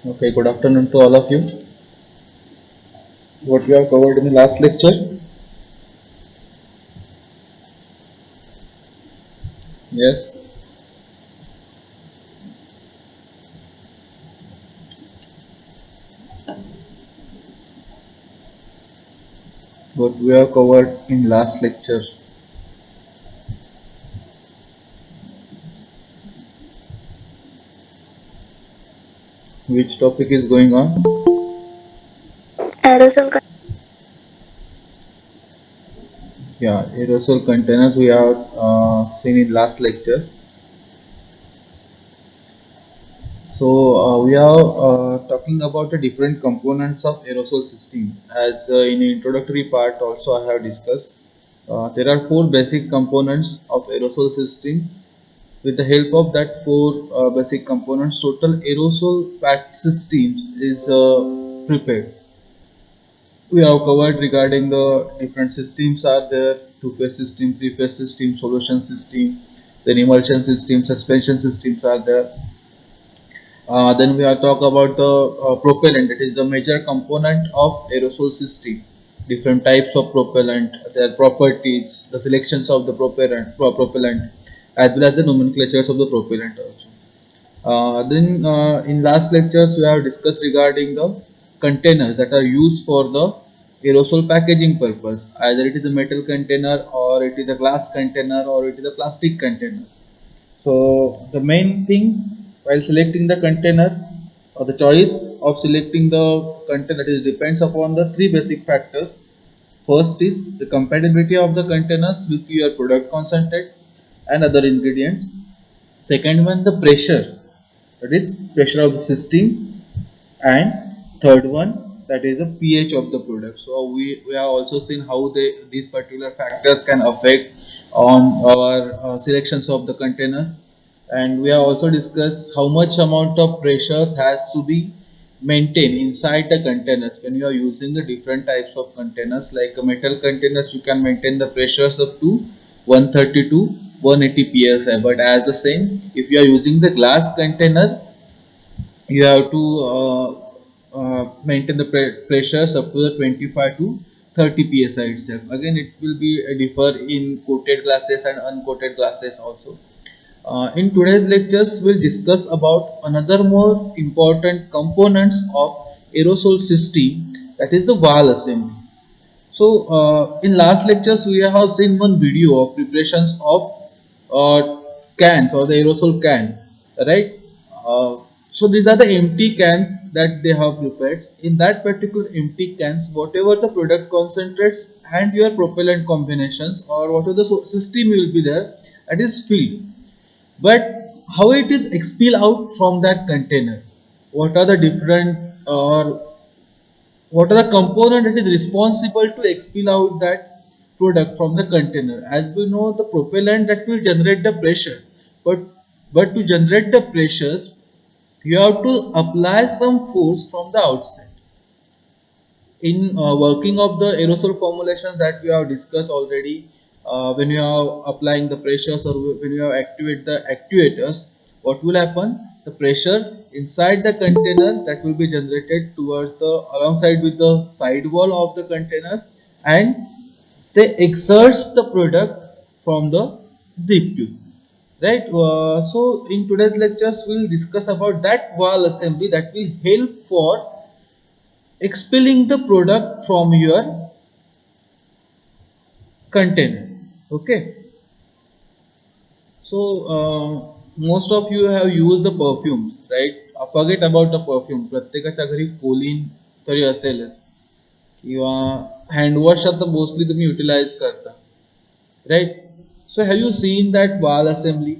Okay, good afternoon to all of you. What we have covered in the last lecture? Yes. What we have covered in last lecture. Which topic is going on? Aerosol Yeah, aerosol containers we have seen in last lectures. So we are talking about the different components of aerosol system. As in the introductory part also I have discussed. There are four basic components of aerosol system. With the help of that four basic components, total aerosol pack systems is prepared. We have covered regarding the different systems are there: two-phase system, three-phase system, solution system, then emulsion system, suspension systems are there. Then we have talked about the propellant, that is the major component of aerosol system. Different types of propellant, their properties, the selections of the propellant, as well as the nomenclatures of the propellant also. Then in last lectures we have discussed regarding the containers that are used for the aerosol packaging purpose. Either it is a metal container, or it is a glass container, or it is a plastic containers. So the main thing while selecting the container, or the choice of selecting the container, it depends upon the three basic factors. First is the compatibility of the containers with your product concentrate and other ingredients. Second one, the pressure, that is pressure of the system. And third one, that is the pH of the product. So we have also seen how these particular factors can affect on our selections of the containers. And we have also discussed how much amount of pressures has to be maintained inside the containers when you are using the different types of containers. Like metal containers, you can maintain the pressures up to 130 to 180 psi. But as the same, if you are using the glass container, you have to maintain the pressures up to the 25 to 30 psi itself. Again, it will be differ in coated glasses and uncoated glasses also. In today's lectures, we'll discuss about another more important components of aerosol system, that is the valve assembly. So, in last lectures, we have seen one video of preparations of uh, cans or the aerosol can, right? Uh, so these are the empty cans that they have prepared. In that particular empty cans, whatever the product concentrates and your propellant combinations, or whatever the system will be there, that is filled. But how it is expel out from that container? What are the different, or what are the component that is responsible to expel out that product from the container? As we know, the propellant that will generate the pressures, but to generate the pressures, you have to apply some force from the outside. In working of the aerosol formulation that we have discussed already, when you are applying the pressures, or when you activate the actuators, what will happen? The pressure inside the container that will be generated towards the alongside with the side wall of the containers, and they exerts the product from the deep tube, right? So in today's lectures we'll discuss about that valve assembly that will help for expelling the product from your container. Okay. So most of you have used the perfumes, right? Forget about the perfume, प्रत्येकाच्या घरी Colin तरी असेलच, किंवा handwash आता mostly तुम्ही utilise करता, right? So have you seen that wall assembly?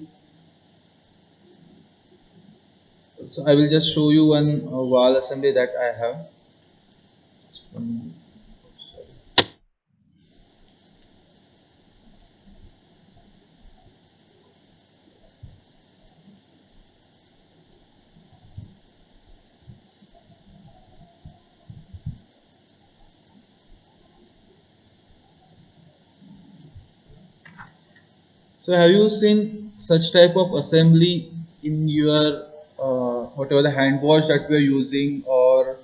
So I will just show you one wall assembly that I have. So have you seen such type of assembly in your whatever the hand wash that we are using, or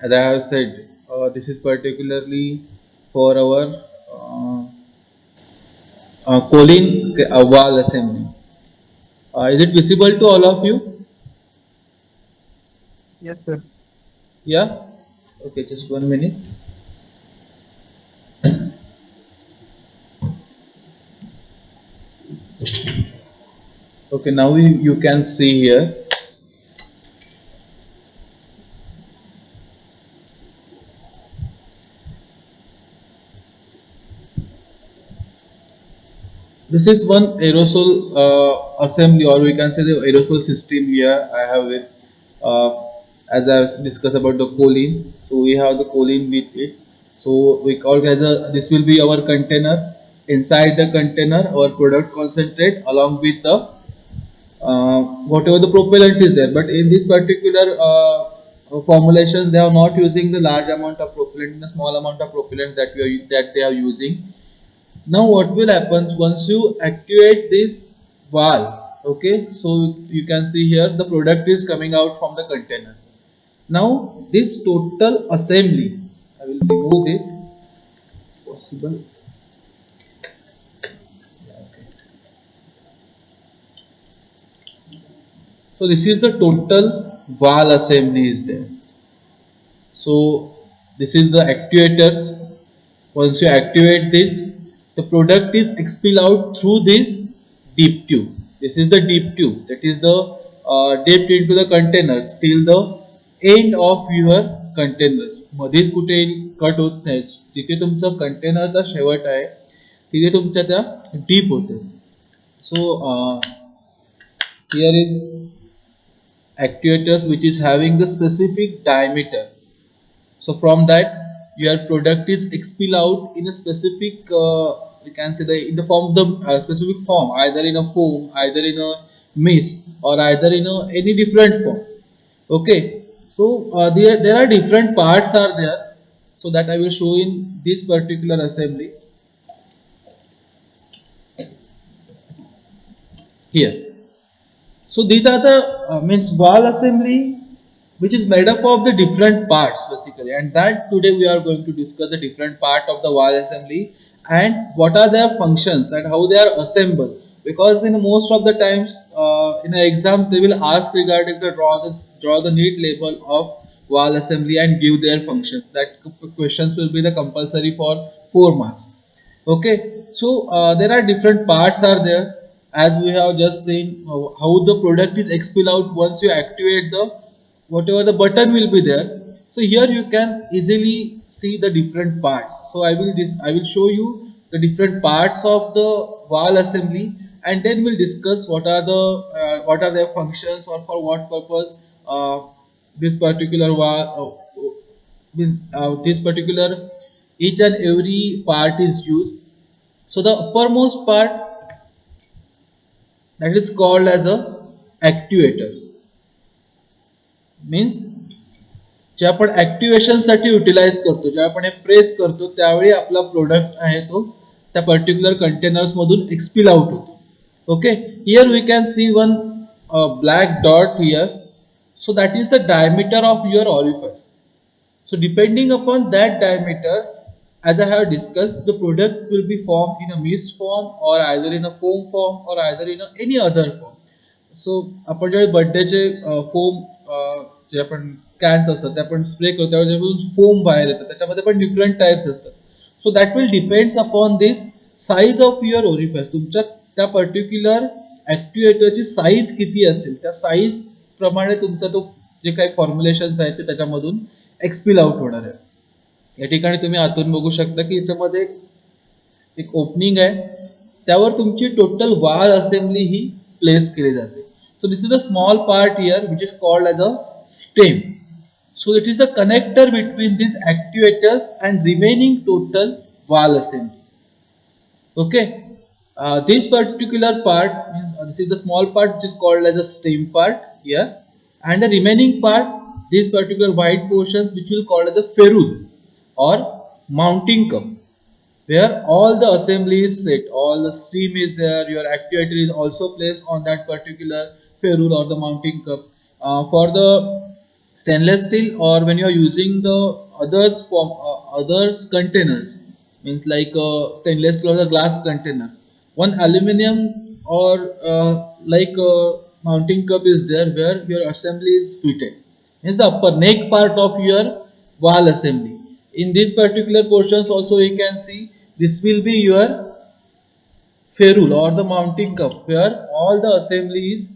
as I have said, this is particularly for our choline wall assembly. Is it visible to all of you? Yes, sir. Yeah. Okay, just 1 minute. Okay, now you can see here. This is one aerosol assembly, or we can say the aerosol system here. I have it as I discussed about the choline. So we have the choline with it. So we call it as a, this will be our container. Inside the container, our product concentrate along with the whatever the propellant is there. But in this particular formulation, they are not using the large amount of propellant, the small amount of propellant that they are using. Now what will happen once you activate this valve? Okay, so you can see here the product is coming out from the container. Now this total assembly, I will remove this possible. Okay. So this is the total valve assembly is there. So this is the actuators. Once you activate this, the product is expelled out through this deep tube. This is the deep tube, that is the dipped into the containers till the end of your containers. मध्येच कुठे cut होत नाही. जिथे तुमचा कंटेनरचा शेवट आहे तिथे तुमच्या त्या डीप होते. सो here is actuators which is having the specific diameter. So from that, your product is expel out in a specific, you can say the in the form of the specific form, either in a foam, either in a mist, or either in a any different form. Okay, so there are different parts are there, so that I will show in this particular assembly here. So these are the means ball assembly, which is made up of the different parts basically, and that today we are going to discuss the different part of the wall assembly and what are their functions and how they are assembled. Because in most of the times in the exams they will ask regarding the draw the neat label of wall assembly and give their functions. That questions will be the compulsory for 4 marks. Okay, so there are different parts are there, as we have just seen how the product is expel out once you activate the whatever the button will be there. So here you can easily see the different parts. So I will show you the different parts of the valve assembly, and then we'll discuss what are their functions or for what purpose this particular valve this particular each and every part is used. So the uppermost part, that is called as a actuators, means जे आपण activation साठी utilise करतो, जेव्हा आपण हे press करतो त्यावेळी आपला product आहे तो त्या पर्टिक्युलर कंटेनर्स मधून एक्सपिल आउट होतो. Okay, here we can see one black dot here. So that is the diameter of your orifice. So depending upon that diameter, as I have discussed, the product will be formed in a mist form or either in a foam form or either in any other form. सो आपण ज्यावेळी बर्थडेचे foam जे आपण cans असतात ते आपण spray करतो त्यावेळी foam बाहेर येतात, त्याच्यामध्ये पण डिफरंट टाइप्स असतात. So that will depends upon this size of your orifice. तुमच्या त्या पर्टिक्युलर ऍक्टिव्हेटरची साईज किती असेल त्या साईज प्रमाणे तुमचा तो जे काही फॉर्म्युलेशन्स आहेत ते त्याच्यामधून एक्सपिल आउट होणार आहे. या ठिकाणी तुम्ही आतून बघू शकता की याच्यामध्ये एक ओपनिंग आहे, त्यावर तुमची टोटल वाल असेंबली ही प्लेस केली जाते. So this is a small part here which is called as a stem. So it is the connector between these actuators and remaining total valve assembly. Okay, this particular part means this is the small part which is called as the stem part here, and the remaining part, these particular white portions which will called as the ferrule or mounting cup, where all the assembly is set, all the steam is there, your actuator is also placed on that particular ferrule or the mounting cup. For the stainless steel, or when you are using the others containers, means like stainless steel or the glass container, one aluminum or like mounting cup is there where your assembly is fitted. Means the upper neck part of your wall assembly. In these particular portions also we can see this will be your ferrule or the mounting cup where all the assembly is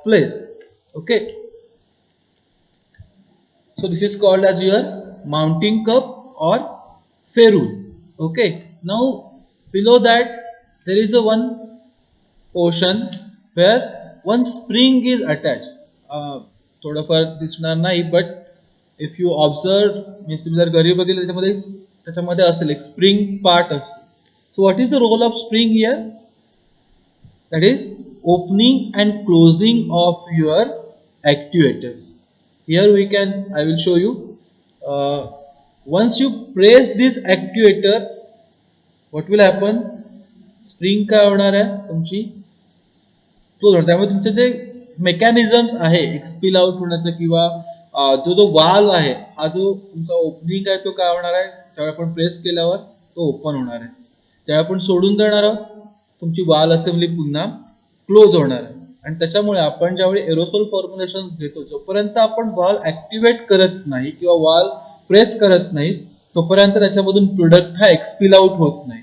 placed. Okay, so this is called as your mounting cup or ferrule. Okay, now below that there is a one portion where one spring is attached. थोडंफार दिसणार नाही, but if you observe, means तुम्ही जर घरी बघितलं त्याच्यामध्ये असेल एक स्प्रिंग पार्ट असतो. So what is the role of spring here? That is opening and closing of your actuators. Here we can, I will show you. Once you press this actuator, what will happen? Spring काय होणार आहे तुमची close होणार. त्यामुळे तुमचे जे mechanisms आहे एक्सपिल out होण्याचं किंवा जो जो वाल्व आहे, हा जो तुमचा ओपनिंग आहे तो काय होणार आहे, ज्यावेळी आपण प्रेस केल्यावर तो ओपन होणार आहे. ज्यावेळी आपण सोडून देणार आहोत तुमची वाल असेंबली पुन्हा क्लोज होणार आहे. आणि त्याच्यामुळे आपण ज्यावेळी एरोसोल फॉर्म्युलेशन घेतो, जोपर्यंत आपण वाल ऍक्टिव्हेट करत नाही किंवा वाल प्रेस करत नाही तोपर्यंत त्याच्यामधून प्रोडक्ट हा एक्सपिल आउट होत नाही.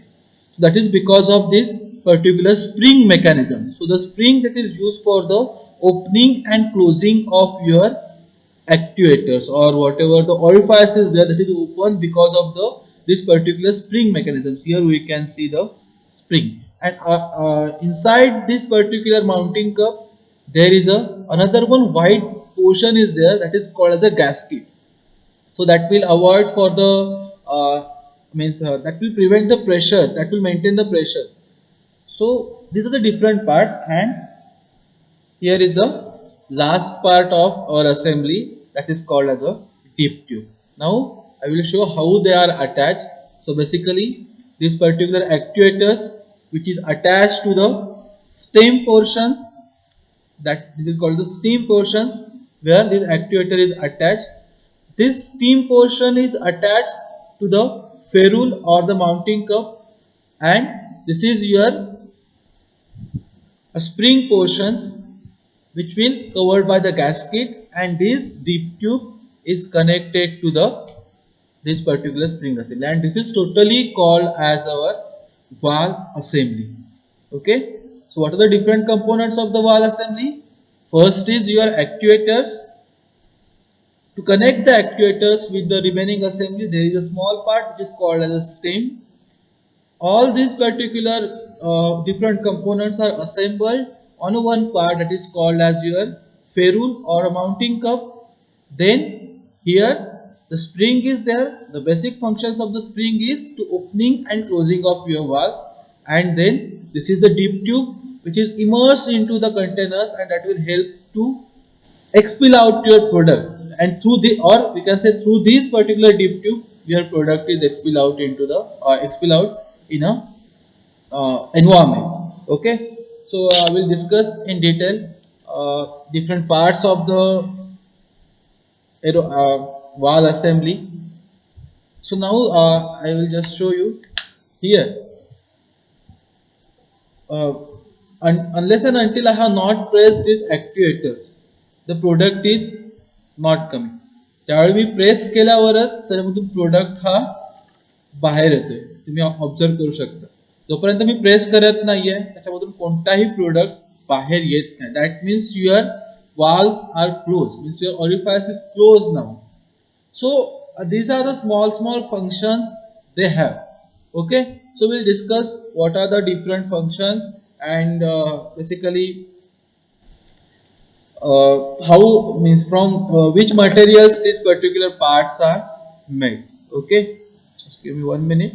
So that is because of this particular spring mechanism. So the spring that is used for the opening and closing of your actuators or whatever the orifice is there, that is open because of the this particular spring mechanisms. Here we can see the spring, and inside this particular mounting cup there is a another one white portion is there, that is called as a gasket. So that will avoid for the means that will prevent the pressure, that will maintain the pressures. So these are the different parts, and here is the last part of our assembly, that is called as a deep tube. Now I will show how they are attached. So basically these particular actuators which is attached to the stem portions, that this is called the steam portions, where this actuator is attached. This steam portion is attached to the ferrule or the mounting cup, and this is your spring portions which will covered by the gasket, and this deep tube is connected to the this particular spring assembly, and this is totally called as our valve assembly. Okay, so what are the different components of the valve assembly? First is your actuators. To connect the actuators with the remaining assembly, there is a small part which is called as a stem. All these particular different components are assembled on one part, that is called as your ferrule or a mounting cup. Then here the spring is there. The basic functions of the spring is to opening and closing of your valve, and then this is the deep tube which is immersed into the containers, and that will help to expel out your product, and through the, or we can say through this particular deep tube your product is expel out into the expel out in a environment. Okay, so I will discuss in detail different parts of the valve assembly. So now I will just show you here. uh, Unless and until I have not pressed these actuators, the product is not coming. त्यावेळी मी press केल्यावरच त्याच्यामधून product हा बाहेर येतोय, तुम्ही observe करू शकता. जोपर्यंत मी press करत नाहीये त्याच्यामधून कोणताही प्रोडक्ट बाहेर येत नाही. That means your valves are closed, means your orifice is closed now. So these are the small functions they have. Okay, so we'll discuss what are the different functions, and basically how, means from which materials these particular parts are made. Okay, just give me 1 minute.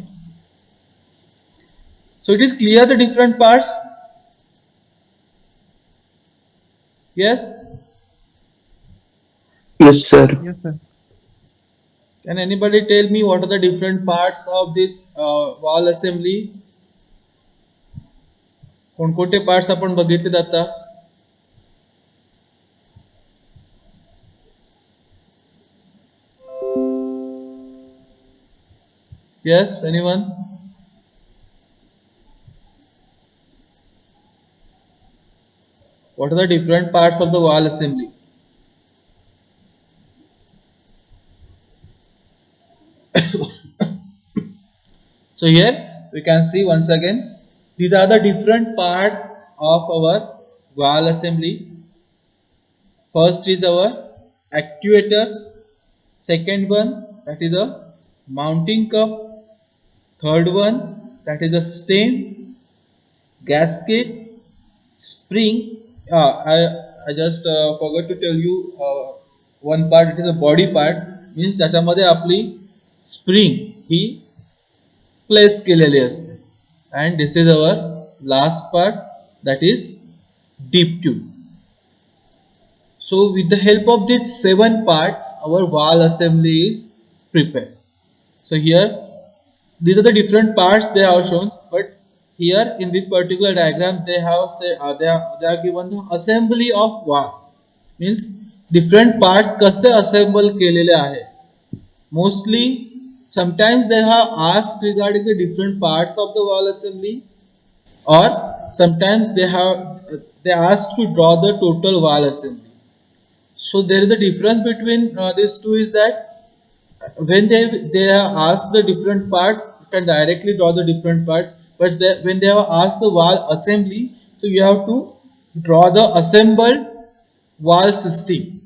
So it is clear the different parts. Yes. Yes, sir. Yes, sir. Can anybody tell me what are the different parts of this wall assembly? कोणकोणते parts आपण बघितले आता? Yes, anyone? What are the different parts of the wall assembly? So here we can see once again, these are the different parts of our wall assembly. First is our actuators, second one that is a mounting cup, third one that is a stem, gasket, spring. I just forgot to tell you one part. It is a body part. Means त्याच्यामध्ये आपली spring ही place केलेली असते. And this is our last part, that is deep tube. So with the help of these seven parts, our wall assembly is prepared. So here these are the different parts they have shown, but here in this particular diagram they have say they are given the assembly of wall. Means different parts कसे assemble केलेले आहे. Mostly sometimes they have asked regarding the different parts of the wall assembly, or sometimes they asked to draw the total wall assembly. So there is a difference between these two is that when they have asked the different parts, you can directly draw the different parts. But when they have asked the wall assembly, so you have to draw the assembled wall system.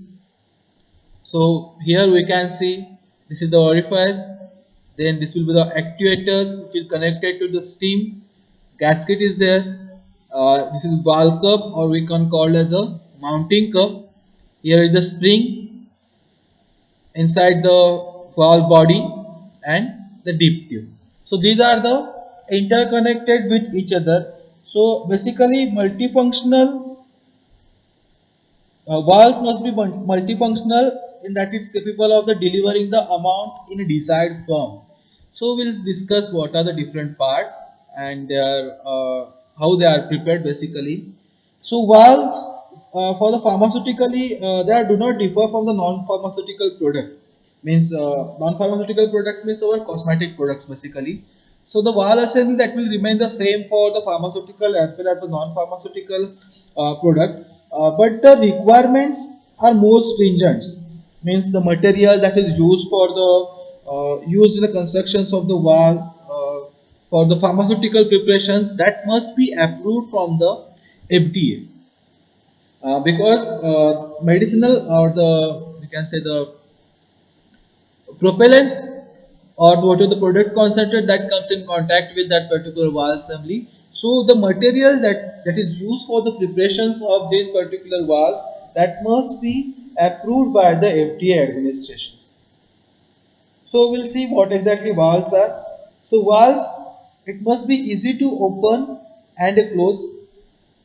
So here we can see this is the orifice. Then this will be the actuators which is connected to the steam. Gasket is there. This is valve cup, or we can call as a mounting cup. Here is the spring inside the valve body and the deep tube. So these are the interconnected with each other. So basically multifunctional valves must be multifunctional in that it's capable of the delivering the amount in a desired form. So we'll discuss what are the different parts and how they are prepared basically. So valves for the pharmaceutically they do not differ from the non-pharmaceutical product. Means non-pharmaceutical product means our cosmetic products basically. So the valve assembly that will remain the same for the pharmaceutical as well as the non-pharmaceutical product, but the requirements are more stringent. Means the material that is used for the used in the constructions of the valve for the pharmaceutical preparations that must be approved from the FDA, because medicinal or the you can say the propellants or what are the product concentrate that comes in contact with that particular valve assembly. So the materials that is used for the preparations of these particular valves that must be approved by the FDA administrations. So we'll see what exactly valves are. So valves, it must be easy to open and close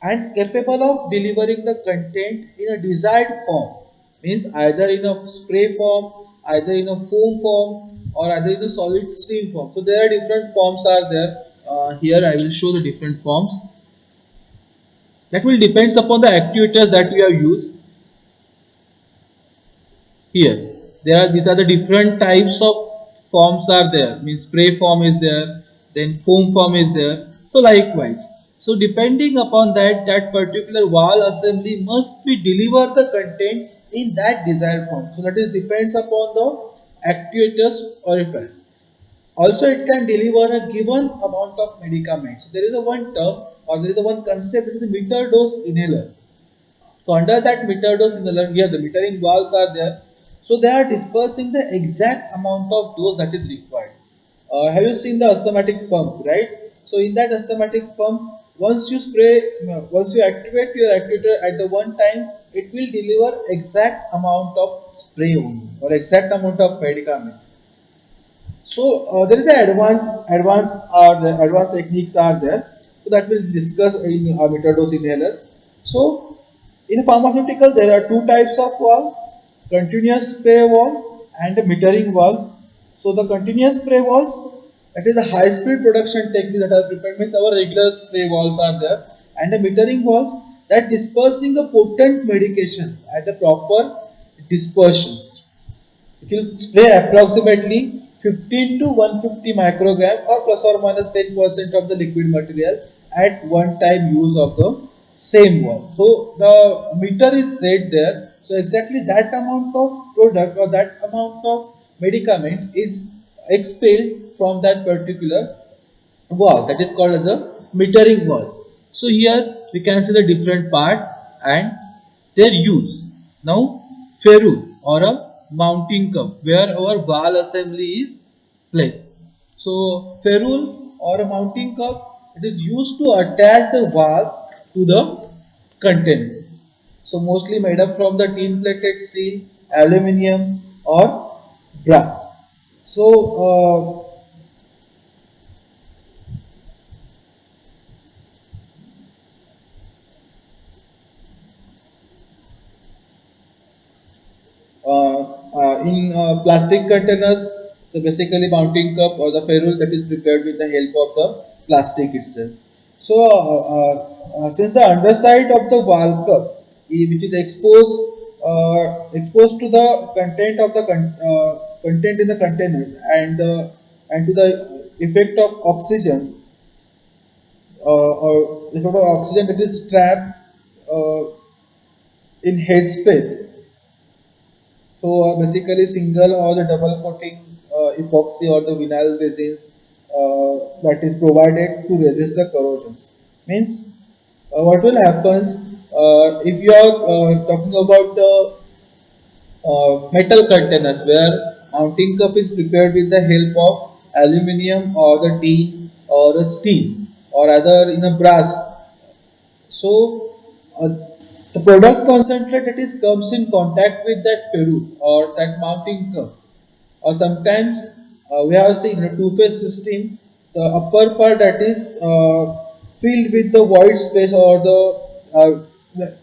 and capable of delivering the content in a desired form. Means either in a spray form, either in a foam form, or either in a solid stream form. So there are different forms are there. Here I will show the different forms. That will depends upon the actuators that we have used. Here there are these are the different types of forms are there. Means spray form is there, then foam form is there. So likewise, so depending upon that particular wall assembly must be deliver the content in that desired form. So that is depends upon the actuators orifice. Also it can deliver a given amount of medicaments. There is a one term or there is a one concept, it is a meter dose inhaler. So under that meter dose inhaler, here the metering valves are there. So they are dispersing the exact amount of dose that is required. Have you seen the asthmatic pump, right? So in that asthmatic pump, once you spray, once you activate your actuator at the one time, it will deliver exact amount of spray only or exact amount of medicament. So there is an advanced techniques are there. So that will discuss in meter dose inhalers. So in pharmaceutical there are two types of valve: continuous spray valve and metering valves. So the continuous spray valves, that is a high speed production technique that are prepared, means our regular spray valves are there, and the metering valves that dispersing the potent medications at the proper dispersions. It will spray approximately 15 to 150 microgram or plus or minus 10% of the liquid material at one time use of the same wall. So the meter is set there. So exactly that amount of product or that amount of medicament is expelled from that particular wall, that is called as a metering wall. So here we can see the different parts and their use. Now ferrule or a mounting cup where our wall assembly is placed. So ferrule or a mounting cup, it is used to attach the wall to the containers. So mostly made up from the tin plated steel, aluminium or brass. So in plastic containers, so basically mounting cup or the ferrule that is prepared with the help of the plastic itself. So since the underside of the valve cup, which is exposed to the content of the content in the containers and to the effect of oxygens or the total oxygen that is trapped uh, in headspace. So basically single or the double coating epoxy or the vinyl resins that is provided to resist the corrosions. Means what will happen if you are talking about the metal containers where mounting cup is prepared with the help of aluminium or the tin or the steel or other in a brass. So the product concentrate that is comes in contact with that ferrule or that mounting cup, or sometimes we have seen a two-phase system. The upper part that is filled with the void space or the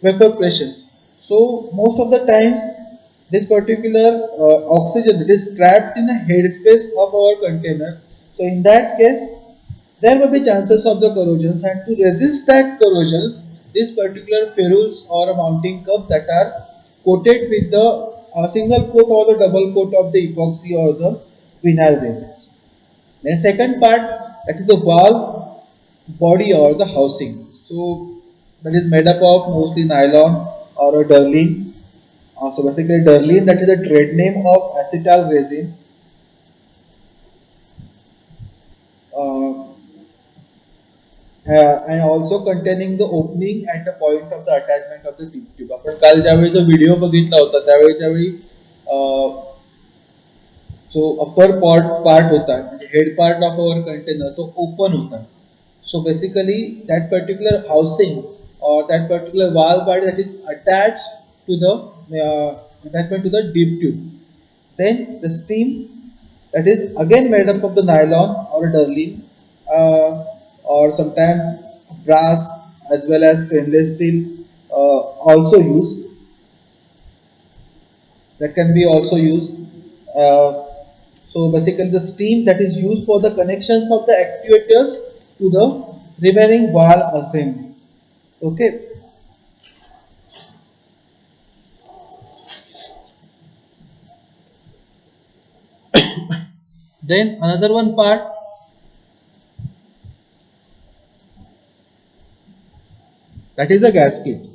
vapor pressures. So most of the times this particular oxygen that is trapped in the headspace of our container. So in that case there will be chances of the corrosions, and to resist that corrosions these particular ferrules or a mounting cup that are coated with the single coat or the double coat of the epoxy or the vinyl resins. Then second part, that is the valve body or the housing. So that is made up of mostly nylon or a Durlin. So basically Durlin, that is a trade name of acetal resins. Uh, and also containing the opening at the point of the attachment of the tip tube. आपण काल ज्यावेळी जो video बघितला होता त्यावेळी जो upper part होता म्हणजे head part of our container तो ओपन होता. So basically that particular housing or that particular valve body that is attached to the attachment to the deep tube. Then the steam that is again made up of the nylon or Durlin or sometimes brass as well as stainless steel also used, that can be also used. Uh, so basically the steam that is used for the connections of the actuators to the remaining valve assembly. Okay. Then another one part, that is the gasket.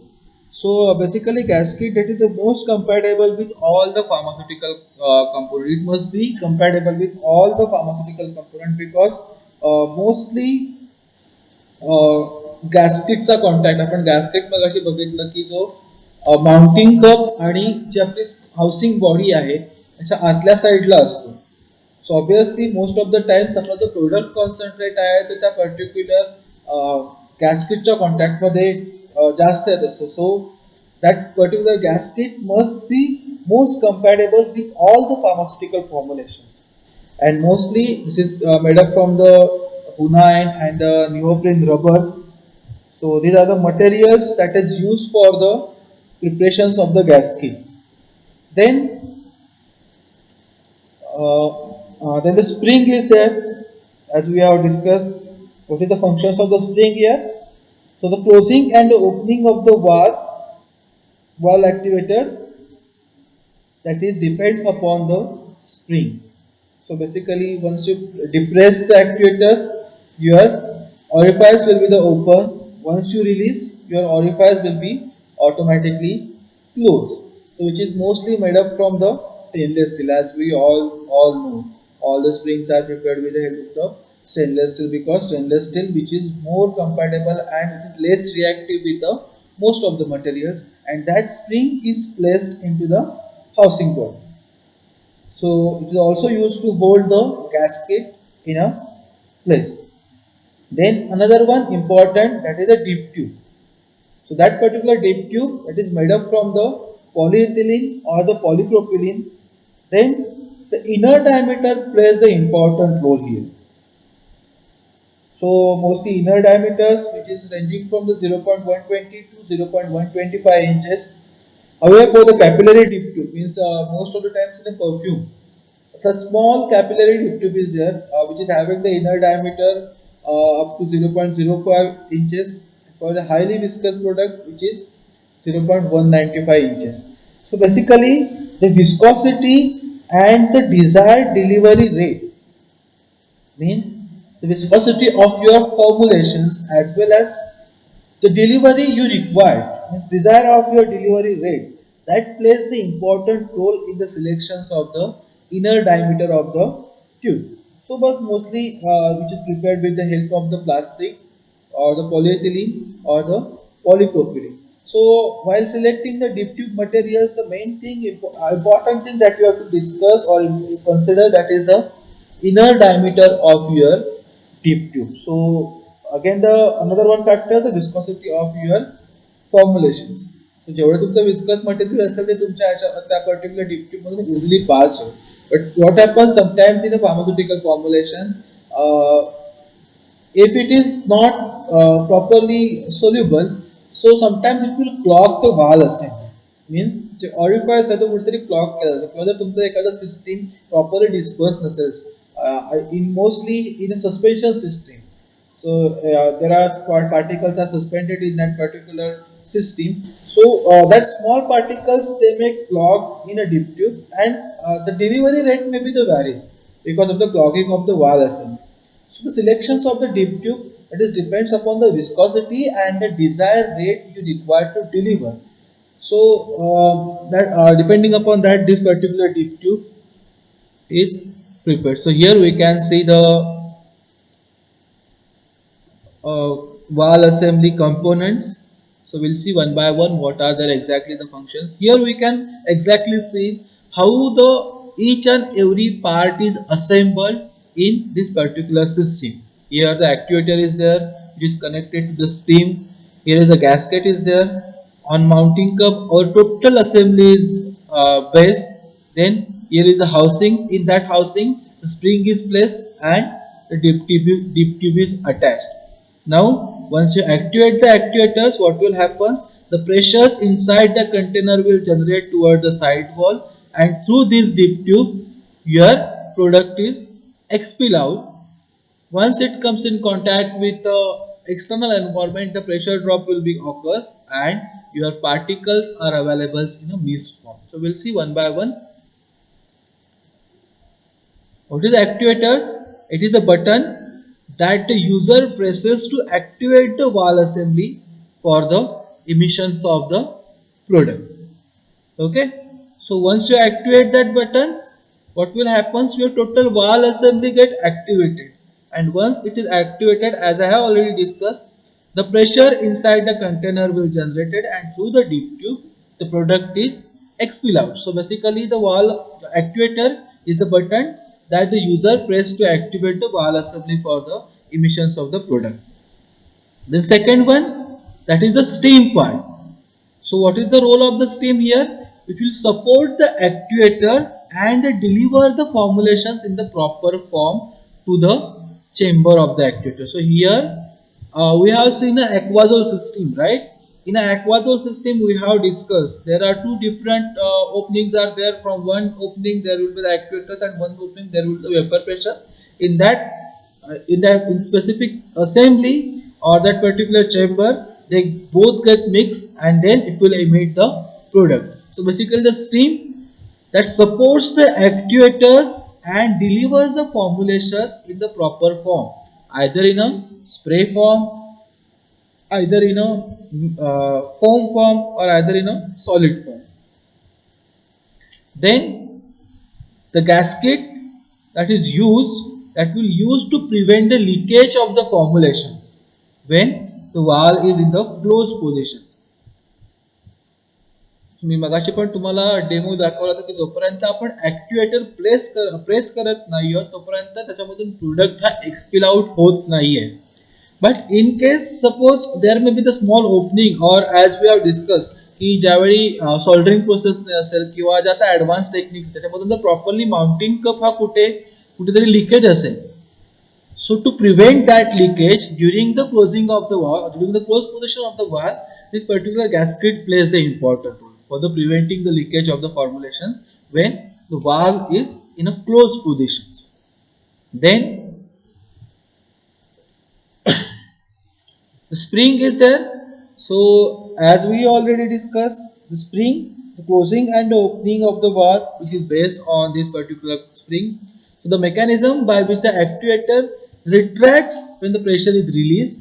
So basically gasket that is the most compatible with all the pharmaceutical component. It must be compatible with all the pharmaceutical component because mostly गॅस्केटचा contact आपण gasket मगाशी बघितलं की जो mounting cup आणि जी आपली housing body आहे त्याच्या आतल्या साईडला असतो. So obviously most of the times आपला जो प्रोडक्ट कॉन्सन्ट्रेट आहे तो त्या पर्टिक्युलर गॅस्केटच्या कॉन्टॅक्टमध्ये जास्त येत असतो. सो that particular gasket must be most compatible with all the pharmaceutical formulations, and mostly this is made up from the hunine and the neoprene rubbers. So these are the materials that is used for the preparations of the gasket. Then then the spring is there, as we have discussed. What is the functions of the spring here? So the closing and the opening of the valve activators, that is depends upon the spring. So basically, once you depress the actuators, your orifice will be the open. Once you release, your orifice will be automatically closed. So which is mostly made up from the stainless steel, as we all know. All the springs are prepared with the help of the stainless steel, because stainless steel, which is more compatible and it is less reactive with the most of the materials, and that spring is placed into the housing board. So it is also used to hold the gasket in a place. Then another one important, that is a deep tube. So that particular deep tube, that is made up from the polyethylene or the polypropylene. Then the inner diameter plays the important role here. So mostly inner diameters, which is ranging from the 0.120 to 0.125 inches. However, for the capillary dip tube, means most of the times in a perfume, the small capillary dip tube is there, which is having the inner diameter up to 0.05 inches. For the highly viscous product, which is 0.195 inches. So basically, the viscosity and the desired delivery rate, means the viscosity of your formulations as well as the delivery you require, means desire of your delivery rate, that plays the important role in the selections of the inner diameter of the tube. So but mostly which is prepared with the help of the plastic or the polyethylene or the polypropylene. So while selecting the deep tube materials, the main thing, important thing that you have to discuss or consider, that is the inner diameter of your deep tube. So again, the another one factor, the viscosity of your formulations. So जेवढे तुमचं viscous material असेल ते तुमच्या त्या particular deep tube मधून easily pass होईल. But what happens sometimes in the pharmaceutical formulations, if it is not properly soluble, so sometimes it will clog the valve assembly. Means J orifice आहे तो कुठेतरी clog केला जातो, किंवा जर तुमचं एखादं system properly dispersed नसेल, in mostly in a suspension system. So there are particles are suspended in that particular system. So that small particles, they may clog in a deep tube, and the delivery rate may be the varies because of the clogging of the valve assembly. So the selections of the deep tube, it is depends upon the viscosity and the desired rate you require to deliver. So that depending upon that, this particular deep tube is prepared. So here we can see the uh, wall assembly components. So we'll see one by one what are their exactly the functions. Here we can exactly see how the each and every part is assembled in this particular system. Here the actuator is there, which is connected to the steam. Here is the gasket is there. On mounting cup, our total assembly is based. Then here is the housing. In that housing, the spring is placed and the deep tube is attached. Now, once you activate the actuators, what will happen? The pressures inside the container will generate toward the side wall, and through this deep tube, your product is expel out. Once it comes in contact with the external environment, the pressure drop will be occurs, and your particles are available in a mist form. So we'll see one by one. What is actuators? It is a button that the user presses to activate the valve assembly for the emissions of the product. Okay. So once you activate that buttons, what will happen? Your total valve assembly get activated, and once it is activated, as I have already discussed, the pressure inside the container will generated, and through the deep tube the product is expel out. So basically the valve actuator is the button that the user press to activate the valve assembly for the emissions of the product. Then second one, that is the steam part. So what is the role of the steam here? It will support the actuator and deliver the formulations in the proper form to the chamber of the actuator. So here we have seen an aquazole system, right? In an aquazole system, we have discussed there are two different openings are there. From one opening there will be the actuators, and one opening there will be the vapor pressures. In that in specific assembly or that particular chamber, they both get mixed and then it will emit the product. So basically the steam that supports the actuators and delivers the formulations in the proper form, either in a spray form, either in a foam form, or either in a solid form. Then the gasket that is used, that will use to prevent the leakage of the formulations when the valve is in the closed positions. मी मगाशी पण तुम्हाला demo दाखवला होता की जोपर्यंत आपण actuator press करत नाही आहोत तोपर्यंत त्याच्यामधून प्रोडक्ट हा एक्सपिल आउट होत नाहीये. But in case suppose there may be the small opening or as we have discuss की ज्यावेळी सॉल्डरिंग प्रोसेस असेल किंवा ज्या आता ॲडव्हान्स टेक्निक त्याच्यामधून जर प्रॉपरली माउंटिंग कप हा कुठेतरी लिकेज असेल. So to prevent that leakage during the closing of the valve, during the closed position of the valve, this particular gasket plays the important role for the preventing the leakage of the formulations when the valve is in a closed position. Then the spring is there. So as we already discussed, the spring, the closing and the opening of the valve, which is based on this particular spring. So the mechanism by which the actuator retracts when the pressure is released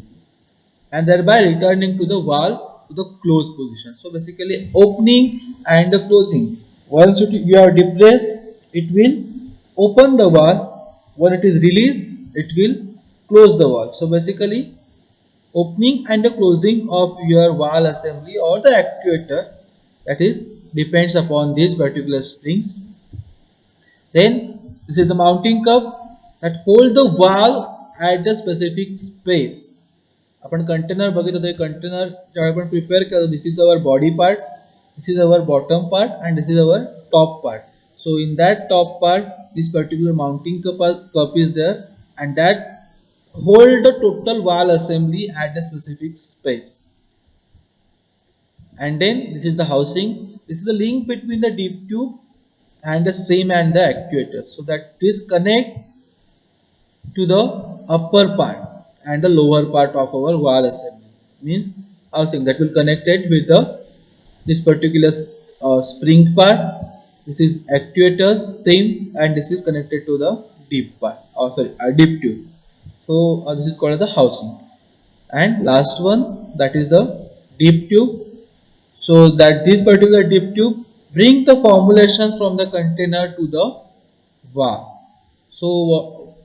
and thereby returning to the valve to the closed position. So basically opening and the closing. Once you are depressed, it will open the valve. When it is released, it will close the valve. So basically opening and the closing of your valve assembly or the actuator, that is depends upon these particular springs. Then this is the mounting cup that hold the valve at the specific space. आपण container बघित होतो. Container ज्यावेळी आपण prepare करतो, this is our body part, this is our bottom part and this is our top part. So in that top part, this particular mounting cup is there, and that hold the total valve assembly at a specific space. And then this is the housing. This is the link between the deep tube and the stream and the actuators, so that this connect to the upper part and the lower part of our valve assembly. Means housing that will connect it with the this particular spring part. This is actuators stream, and this is connected to the deep part, or sorry, deep tube. So this is called the housing. And last one, that is the deep tube. So that this particular deep tube bring the formulations from the container to the valve. So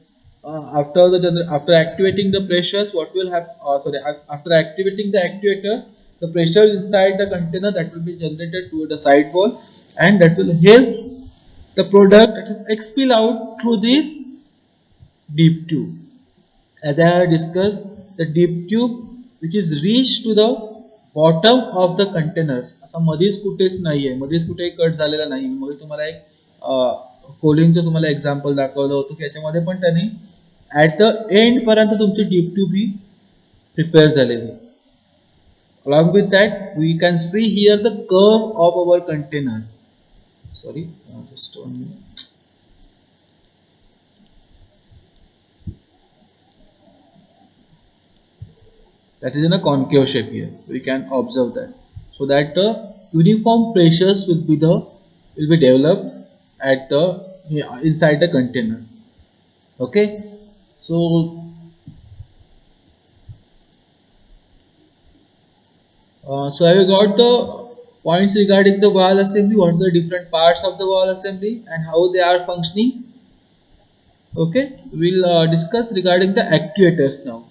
after activating the pressures, what will happen? After activating the actuators, the pressure inside the container that will be generated to the side wall, and that will help the product expel out through this deep tube. As I have discussed, the deep tube which is reached to the bottom of the containers, असा मधीच कुठेच नाहीये, मधीच कुठेही cut झालेला नाही. मग तुम्हाला एक कोलिनचं तुम्हाला एक्झाम्पल दाखवलं होतं की याच्यामध्ये पण त्यांनी ऍट द एंड पर्यंत तुमची डीप ट्यूब ही प्रिपेअर झालेली. Along with that, we can see here the curve of our container. Sorry, just 1 minute. That is in a concave shape here. We can observe that, so that the uniform pressures will be developed at the inside the container. Okay, so so have you got the points regarding the valve assembly? What are the different parts of the valve assembly and how they are functioning? Okay, we'll discuss regarding the actuators now.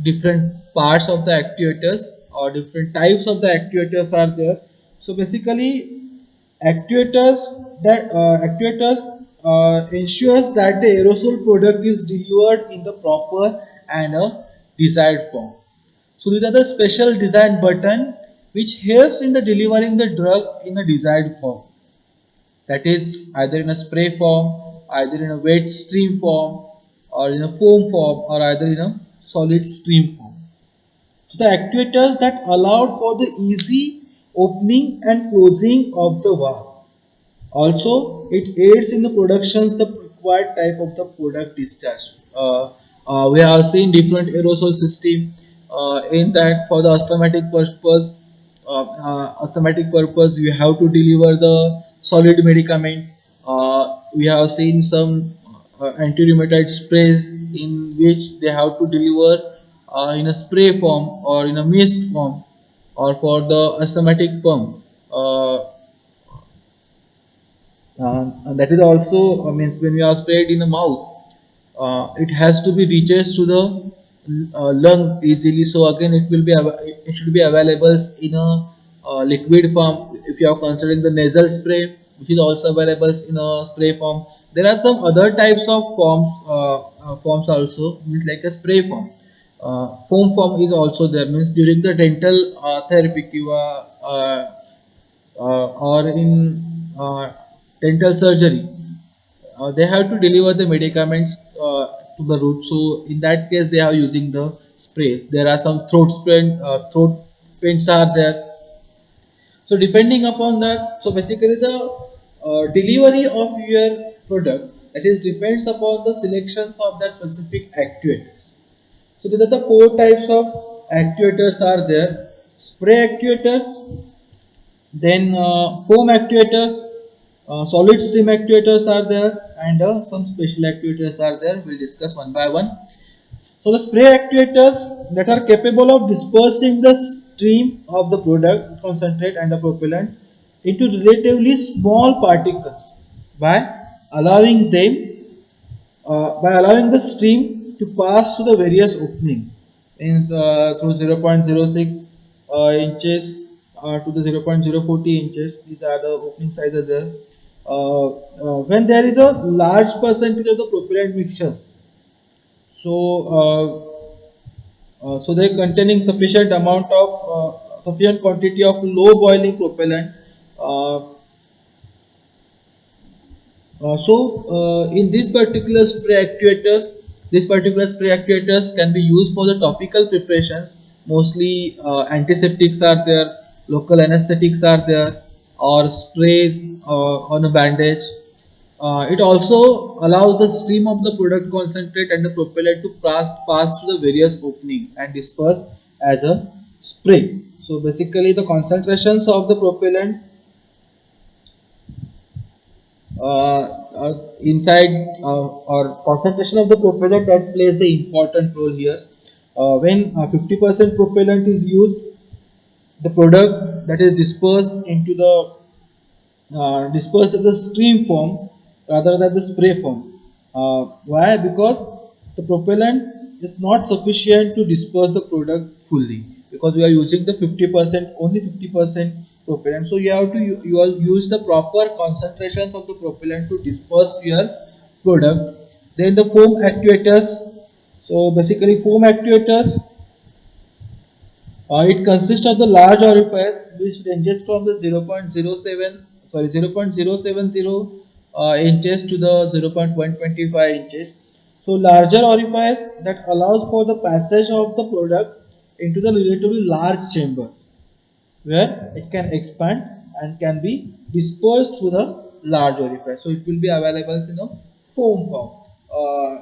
Different parts of the actuators or different types of the actuators are there. So basically, actuators ensures that the aerosol product is delivered in the proper and desired form. So these are the special design button which helps in the delivering the drug in a desired form. That is either in a spray form, either in a wet stream form, or in a foam form, or either in a solid stream form. So the actuators that allowed for the easy opening and closing of the valve. Also, it aids in the productions the required type of the product discharge. We have seen different aerosol system in that for the asthmatic purpose you have to deliver the solid medicament. We have seen some anti-rheumatoid sprays in which they have to deliver in a spray form or in a mist form, or for the asthmatic pump. And that is also means when we are sprayed in the mouth, it has to be reaches to the lungs easily. So again, it should be available in a liquid form. If you are considering the nasal spray, which is also available in a spray form, there are some other types of forms also, means like a spray form. Foam form is also there, means during the dental therapy or in dental surgery, they have to deliver the medicaments to the root. So in that case, they are using the sprays. There are some throat paints are there. So depending upon that, so basically the delivery of your product, that is depends upon the selections of that specific actuators. So these are the four types of actuators are there: spray actuators, then foam actuators, solid stream actuators are there, and some special actuators are there. We'll discuss one by one. So the spray actuators that are capable of dispersing the stream of the product concentrate and the propellant into relatively small particles by allowing the stream to pass through the various openings, means through 0.06 inches to the 0.040 inches. These are the opening sizes there. When there is a large percentage of the propellant mixtures, so they containing sufficient quantity of low boiling propellant. uh, in these particular spray actuators can be used for the topical preparations. Mostly antiseptics are there, local anesthetics are there, or sprays on a bandage. It also allows the stream of the product concentrate and the propellant to pass through the various opening and disperse as a spray. So basically, the concentrations of the propellant inside or concentration of the propellant that plays the important role here. When 50% propellant is used, the product that is dispersed as a stream form rather than the spray form. Why? Because the propellant is not sufficient to disperse the product fully, because we are using the 50% only 50% propellant. So you all use the proper concentrations of the propellant to disperse your product. Then the foam actuators. So basically foam actuators, it consists of the large orifice which ranges from the 0.070 inches to the 0.125 inches. So larger orifice that allows for the passage of the product into the relatively large chambers where it can expand and can be dispersed through the large orifice. So it will be available in a foam form. Uh,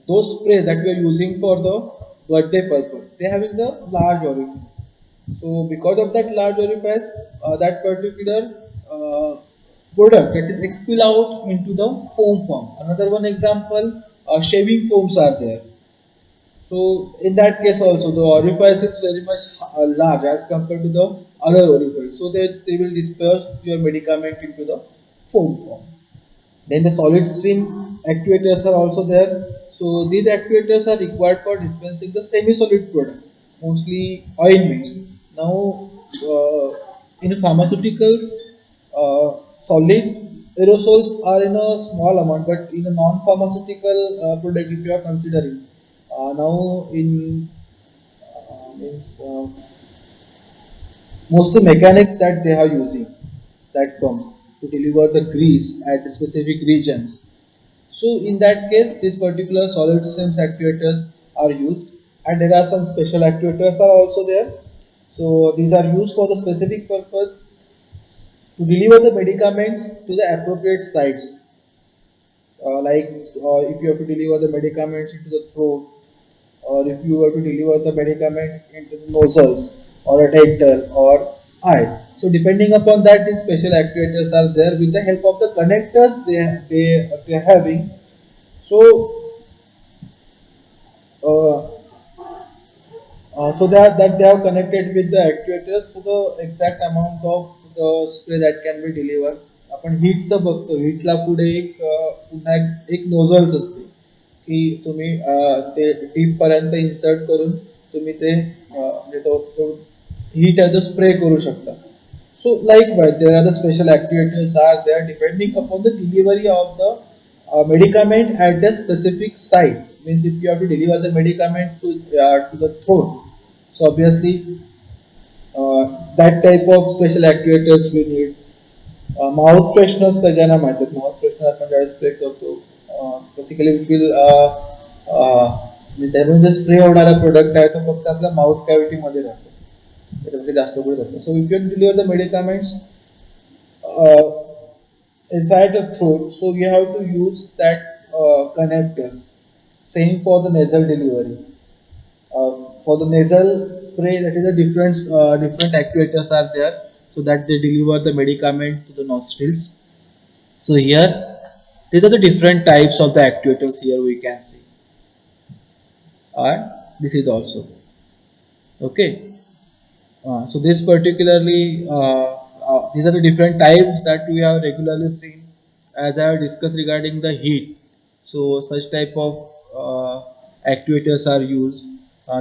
those sprays that we are using for the birthday purpose, they having the large orifice. So because of that large orifice, that particular uh, product that is expel out into the foam form. Another one example, shaving foams are there. So in that case also the orifice is very much large as compared to the other orifice, so they will disperse your medicament into the foam form. Then the solid stream actuators are also there. So these actuators are required for dispensing the semi-solid product, mostly ointments. Now, in pharmaceuticals, solid aerosols are in a small amount, but in a non-pharmaceutical product, if you are considering, now in means mostly mechanics that they are using that comes to deliver the grease at specific regions. So in that case, these particular solid streams actuators are used, and there are some special actuators are also there. So these are used for the specific purpose to deliver the medicaments to the appropriate sites. If you have to deliver the medicaments into the throat, or if you have to deliver the medicament into the nostrils or a dental or eye. So depending upon that, these special actuators are there with the help of the connectors they are having. So uh, so that they are connected with the actuators to the exact amount of the spray that can be delivered. आपण हीटचं बघतो, हीटला पुढे एक पुन्हा एक nozzles असते की तुम्ही ते डीप पर्यंत इन्सर्ट करून तुम्ही ते म्हणजे तो हीट ॲज अ स्प्रे करू शकता. So likewise, there are the special actuators are there depending upon the delivery of the medicament at the specific site. Means if you have to deliver the medicament to the throat, so obviously that type of special actuators we need. Mouth freshener सगळ्यांना माहिती आहेत. Mouth freshener आपण ज्यावेळेस spray करतो basically will त्यामध्ये spray होणारा product आहे तो फक्त आपल्या माउथ कॅव्हिटी मध्ये राहतो, त्याच्यामध्ये जास्त कुठे जातो. So if you deliver the medicaments inside the throat, so you have to use that connectors. Same for the nasal delivery. For the nasal spray, that is a different actuators are there, so that they deliver the medicament to the nostrils. So here, these are the different types of the actuators. Here we can see, and this is also okay. So this particularly, these are the different types that we have regularly seen, as I have discussed regarding the heat. So such type of actuators are used.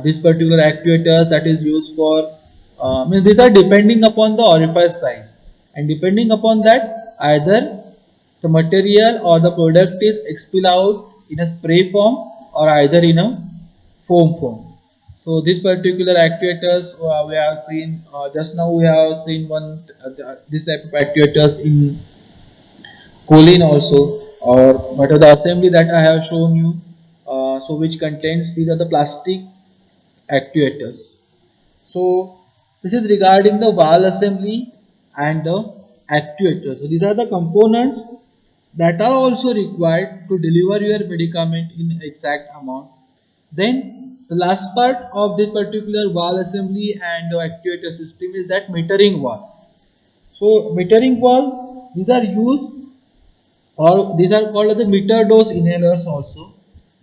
This particular actuators that is used for, means these are depending upon the orifice size, and depending upon that, either the material or the product is expelled out in a spray form or either in a foam form. So these particular actuators we have seen just now we have seen this type of actuators in choline also, or what are the assembly that I have shown you, so which contains these are the plastic actuators. So this is regarding the valve assembly and the actuator. So these are the components that are also required to deliver your medicament in exact amount. Then the last part of this particular valve assembly and the actuator system is that metering valve. So metering valve, these are used, or these are called as the meter dose inhalers also.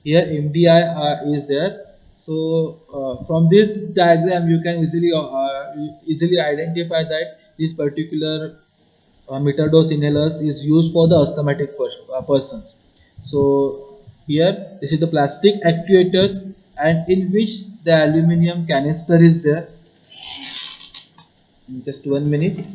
Here MDI is there. So from this diagram you can easily identify that this particular meter dose inhalers is used for the asthmatic persons. So here this is the plastic actuators, and in which the aluminum canister is there. Just 1 minute.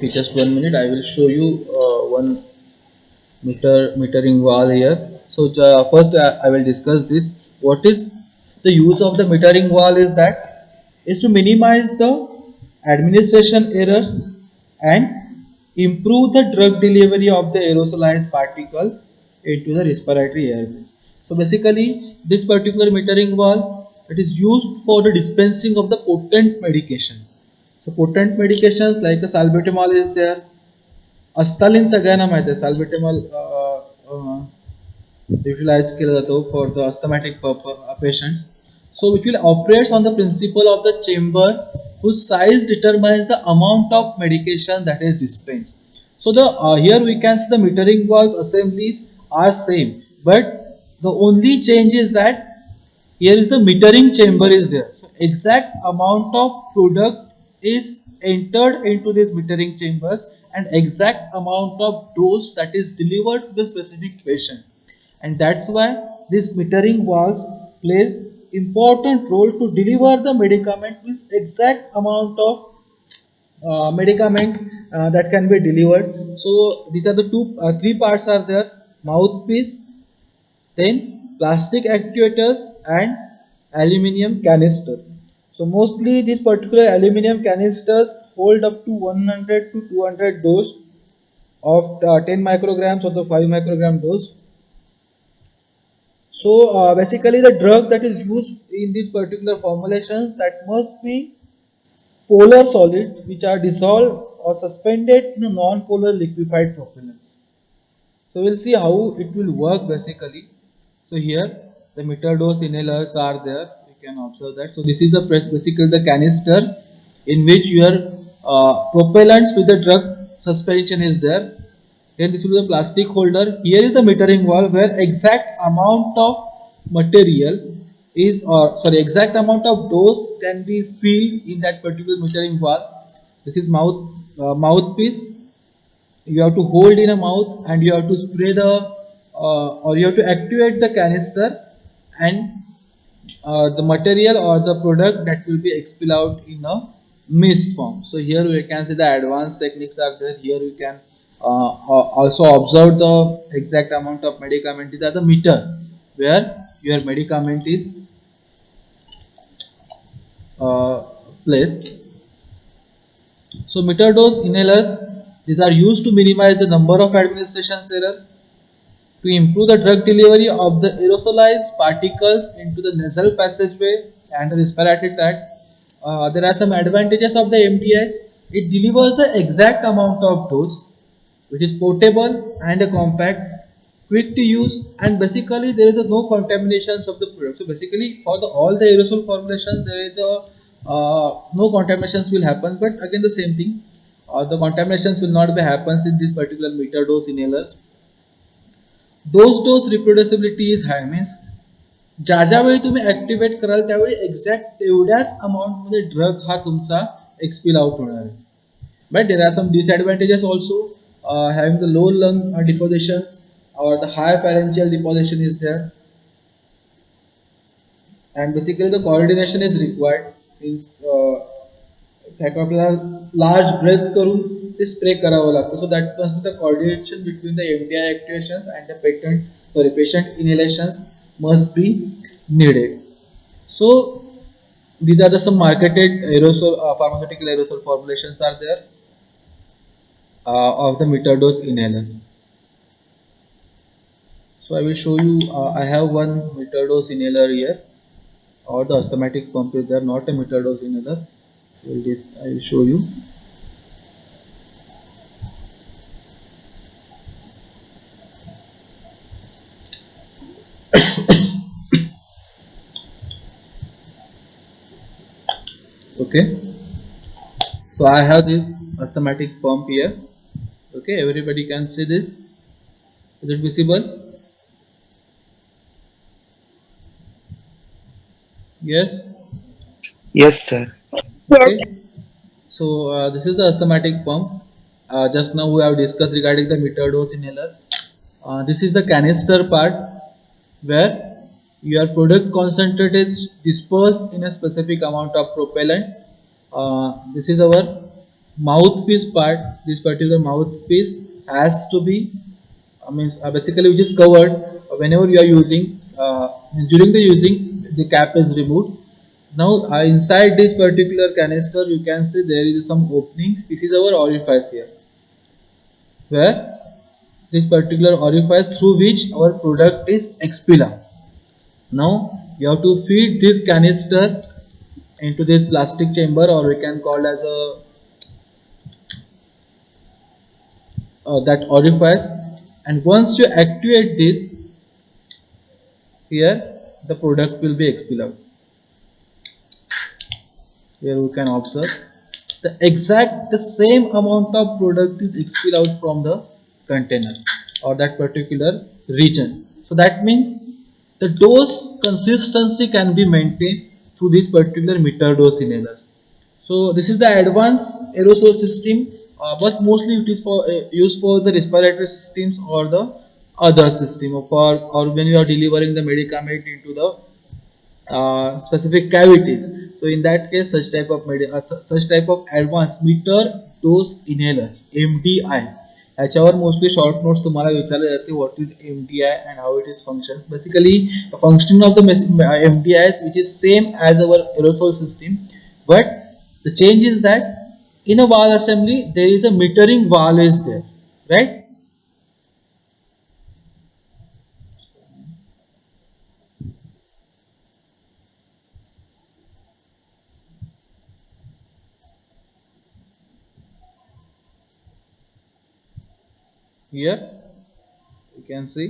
Okay, just 1 minute. I will show you one metering valve here. So first I will discuss this. What is the use of the metering valve is that is to minimize the administration errors and improve the drug delivery of the aerosolized particle into the respiratory airways. So basically this particular metering valve, it is used for the dispensing of the potent medications. So potent medications like the salbutamol is there, Asthalin सगळ्यांना माहिती आहे, salbutamol utilize केला जातो for the asthmatic patients. So it will operates on the principle of the chamber whose size determines the amount of medication that is dispensed. So the here we can see the metering valves assemblies are same, but the only change is that here is the metering chamber is there. So exact amount of product is entered into these metering chambers, and exact amount of dose that is delivered to the specific patient. And that's why this metering valves plays important role to deliver the medicament with exact amount of medicaments that can be delivered. So these are the three parts are there: mouthpiece, then plastic actuators, and aluminium canister. So mostly these particular aluminum canisters hold up to 100 to 200 dose of 10 micrograms or the 5 microgram dose. So basically the drugs that is used in these particular formulations that must be polar solid which are dissolved or suspended in a non-polar liquefied propellants. So we'll see how it will work basically. So here the meter dose inhalers are there. You can observe that. So this is the basically the canister in which your propellants with the drug suspension is there. Then this will be the plastic holder. Here is the metering valve where exact amount of material is or sorry exact amount of dose can be filled in that particular metering valve. This is mouthpiece. You have to hold in a mouth and you have to spray the or you have to activate the canister and the material or the product that will be expelled out in a mist form. So here we can see the advanced techniques are there. Here we can also observe the exact amount of medicament is at the meter where your medicament is uh, placed. So meter dose inhalers, these are used to minimize the number of administration error to improve the drug delivery of the aerosolized particles into the nasal passageway and the respiratory tract. There are some advantages of the MDS. It delivers the exact amount of dose, which is portable and compact, quick to use, and basically there is no contaminations of the product. So basically, for all the aerosol formulations, there is no contaminations will happen. But again, the same thing, the contaminations will not be happens in this particular meter dose inhalers. Dose reproducibility is high means ज्या ज्या वेळी तुम्ही activate कराल त्यावेळी exact तेवढ्याच amount मध्ये drug हा तुमचा एक्सपिल आउट होणार आहे. But there are some disadvantages also having the low lung depositions or the high pharyngeal deposition is there, and basically the coordination is required. Means आपल्याला लार्ज ब्रेथ करून ते spray करावं लागतं. So that must be the coordination between the MDI activations and the patient inhalations must be needed. So these are the some marketed aerosol pharmaceutical aerosol formulations are there of the meter dose inhalers. So I will show you. I have one meter dose inhaler here, or the asthmatic pump is there, not a meter dose inhaler. So I will show you. Okay, so I have this asthmatic pump here. Okay, everybody can see this. Is it visible? Yes. Yes, sir. Okay, so this is the asthmatic pump. Just now we have discussed regarding the meter dose inhaler. This is the canister part where your product concentrate is dispersed in a specific amount of propellant. This is our mouthpiece part. This particular mouthpiece has to be means basically which is covered whenever you are using during the using the cap is removed. Now inside this particular canister you can see there is some openings. This is our orifice here where this particular orifice through which our product is expelled. Now you have to feed this canister into this plastic chamber, or we can call as a that orifice, and once you activate this here the product will be expelled. Here we can observe the same amount of product is expelled out from the container or that particular region. So that means the dose consistency can be maintained through this particular meter dose inhalers. So this is the advanced aerosol system, but mostly it is for used for the respiratory systems or the other system or when you are delivering the medicament into the specific cavities. So in that case, such type of advanced meter dose inhalers (MDI) याच्यावर mostly short notes तुम्हाला विचारले जाते what is MDI and how it is functions. Basically functioning of the MDI which is same as our aerosol system, but the change is that in a valve assembly there is a metering valve is there, right? Here you can see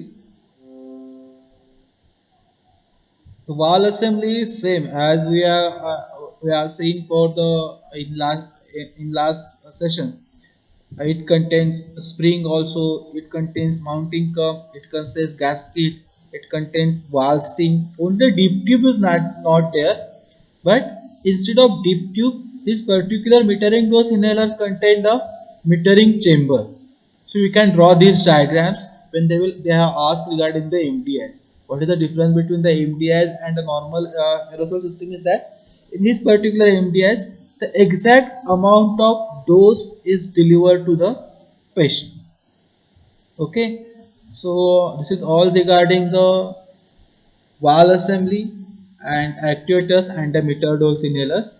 the wall assembly is same as we are seeing for the in last session. It contains spring also, it contains mounting cup, it contains gasket, it contains valve sting. Only deep tube is not there, but instead of deep tube, this particular metering dose inhaler contain the metering chamber. So you can draw these diagrams when they have asked regarding the MDIs. What is the difference between the MDIs and the normal aerosol system is that in this particular MDIs, the exact amount of dose is delivered to the patient. Okay, so this is all regarding the valve assembly and actuators and the meter dose inhalers.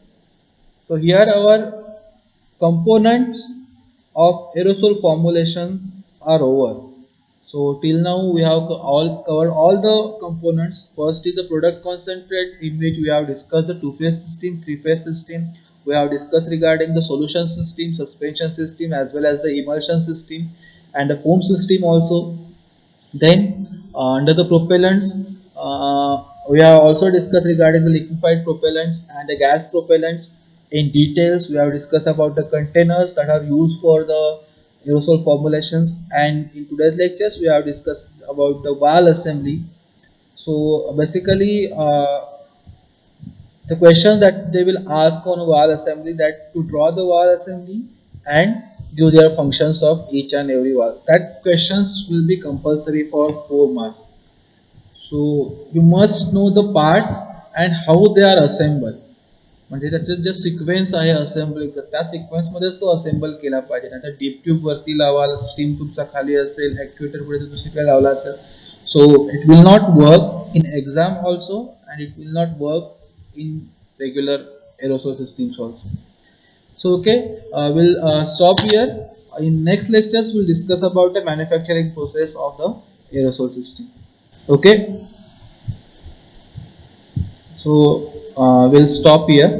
So here our components of aerosol formulation are over. So till now we have all covered all the components. First is the product concentrate, in which we have discussed the two-phase system, three-phase system. We have discussed regarding the solution system, suspension system, as well as the emulsion system and the foam system also. Then under the propellants, we have also discussed regarding the liquefied propellants and the gas propellants in details. We have discussed about the containers that are used for the aerosol formulations, and in today's lectures we have discussed about the valve assembly. So basically, the questions that they will ask on valve assembly, that to draw the valve assembly and give their functions of each and every valve. That questions will be compulsory for 4 marks. So you must know the parts and how they are assembled. म्हणजे त्याचे जे sequence आहे असेंबलीचा, त्या सिक्वेन्समध्येच तो assemble केला पाहिजे. नाही तर deep tube वरती लावाल, स्टीम ट्यूबचा खाली असेल, ॲक्च्युएटर पुढे दुसरीकडे लावला असेल. So it will not work in exam also and it will not work in regular aerosol systems also. So okay, we'll stop here. In next lectures we'll discuss about the manufacturing process of the aerosol system. Okay, so we'll stop here.